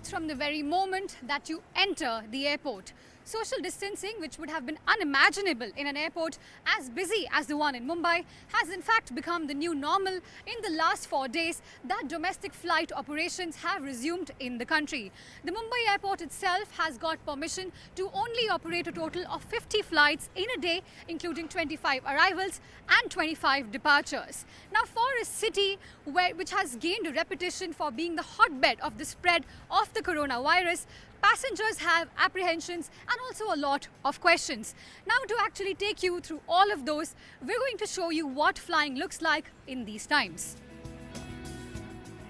starts from the very moment that you enter the airport. Social distancing, which would have been unimaginable in an airport as busy as the one in Mumbai, has in fact become the new normal in the last 4 days that domestic flight operations have resumed in the country. The Mumbai airport itself has got permission to only operate a total of 50 flights in a day, including 25 arrivals and 25 departures. Now, for a city which has gained a reputation for being the hotbed of the spread of the coronavirus, passengers have apprehensions and also a lot of questions. Now, to actually take you through all of those, we're going to show you what flying looks like in these times.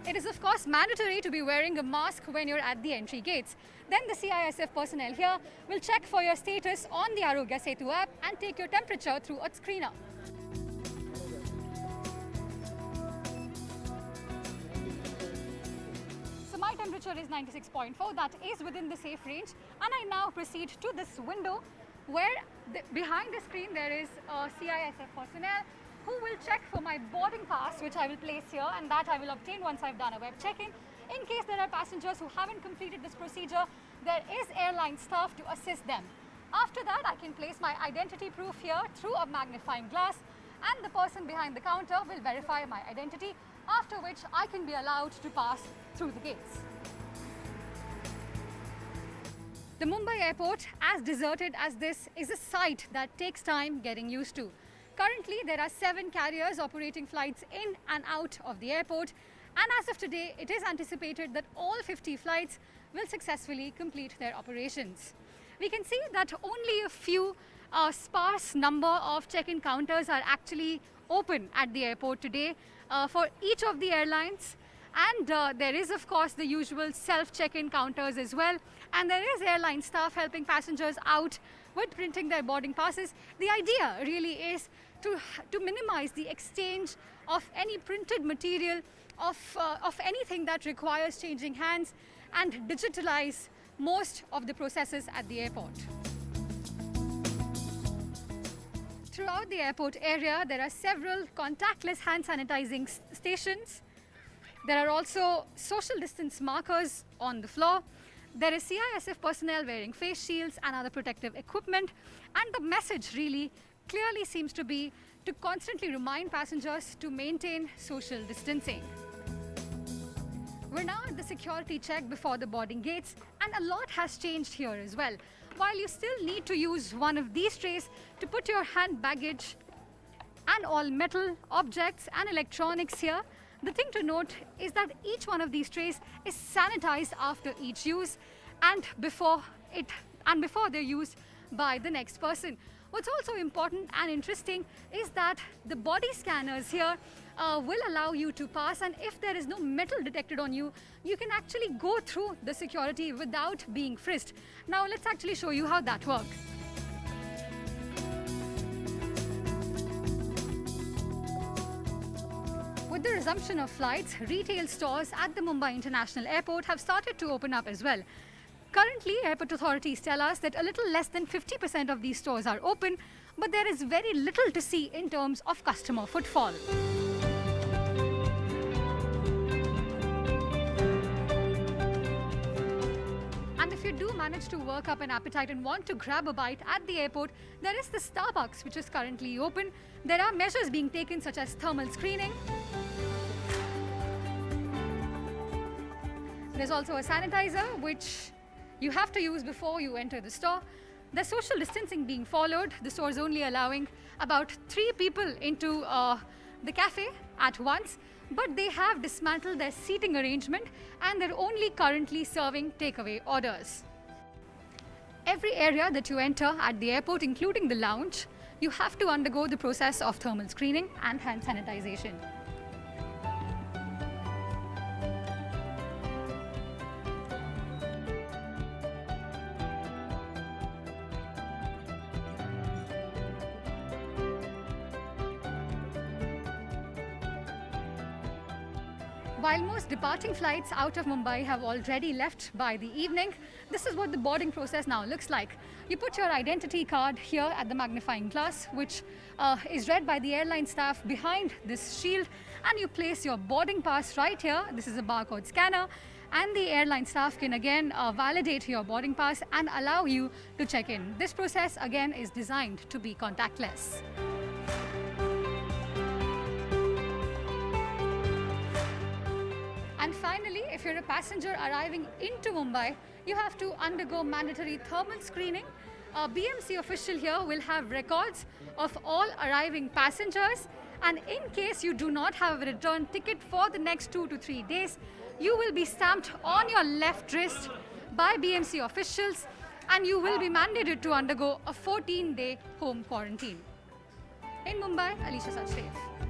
It is of course mandatory to be wearing a mask when you're at the entry gates. Then the CISF personnel here will check for your status on the Arogya Setu app and take your temperature through a screener. My temperature is 96.4, that is within the safe range, and I now proceed to this window where behind the screen there is CISF personnel who will check for my boarding pass, which I will place here, and that I will obtain once I've done a web check-in. In case there are passengers who haven't completed this procedure, there is airline staff to assist them. After that, I can place my identity proof here through a magnifying glass, and the person behind the counter will verify my identity, after which I can be allowed to pass through the gates. The Mumbai airport, as deserted as this, is a sight that takes time getting used to. Currently, there are 7 carriers operating flights in and out of the airport, and as of today, it is anticipated that all 50 flights will successfully complete their operations. We can see that only a few sparse number of check-in counters are actually open at the airport today for each of the airlines, and there is of course the usual self-check-in counters as well, and there is airline staff helping passengers out with printing their boarding passes. The idea really is to minimize the exchange of any printed material, of anything that requires changing hands, and digitalize most of the processes at the airport. Throughout the airport area, there are several contactless hand sanitizing stations. There are also social distance markers on the floor. There is CISF personnel wearing face shields and other protective equipment. And the message really clearly seems to be to constantly remind passengers to maintain social distancing. We're now at the security check before the boarding gates, and a lot has changed here as well. While you still need to use one of these trays to put your hand baggage and all metal objects and electronics here, the thing to note is that each one of these trays is sanitized after each use and before they're used by the next person. What's also important and interesting is that the body scanners here will allow you to pass, and if there is no metal detected on you, you can actually go through the security without being frisked. Now let's actually show you how that works. With the resumption of flights, retail stores at the Mumbai International Airport have started to open up as well. Currently, airport authorities tell us that a little less than 50% of these stores are open, but there is very little to see in terms of customer footfall. And if you do manage to work up an appetite and want to grab a bite at the airport, there is the Starbucks, which is currently open. There are measures being taken such as thermal screening. There's also a sanitizer, which you have to use before you enter the store. There's social distancing being followed. The store is only allowing about 3 people into the cafe at once, but they have dismantled their seating arrangement and they're only currently serving takeaway orders. Every area that you enter at the airport, including the lounge, you have to undergo the process of thermal screening and hand sanitization. While most departing flights out of Mumbai have already left by the evening, this is what the boarding process now looks like. You put your identity card here at the magnifying glass, which is read by the airline staff behind this shield, and you place your boarding pass right here. This is a barcode scanner, and the airline staff can again validate your boarding pass and allow you to check in. This process again is designed to be contactless. And finally, if you're a passenger arriving into Mumbai, you have to undergo mandatory thermal screening. A BMC official here will have records of all arriving passengers, and in case you do not have a return ticket for the next 2 to 3 days, you will be stamped on your left wrist by BMC officials, and you will be mandated to undergo a 14-day home quarantine. In Mumbai, Alisha Sachdev.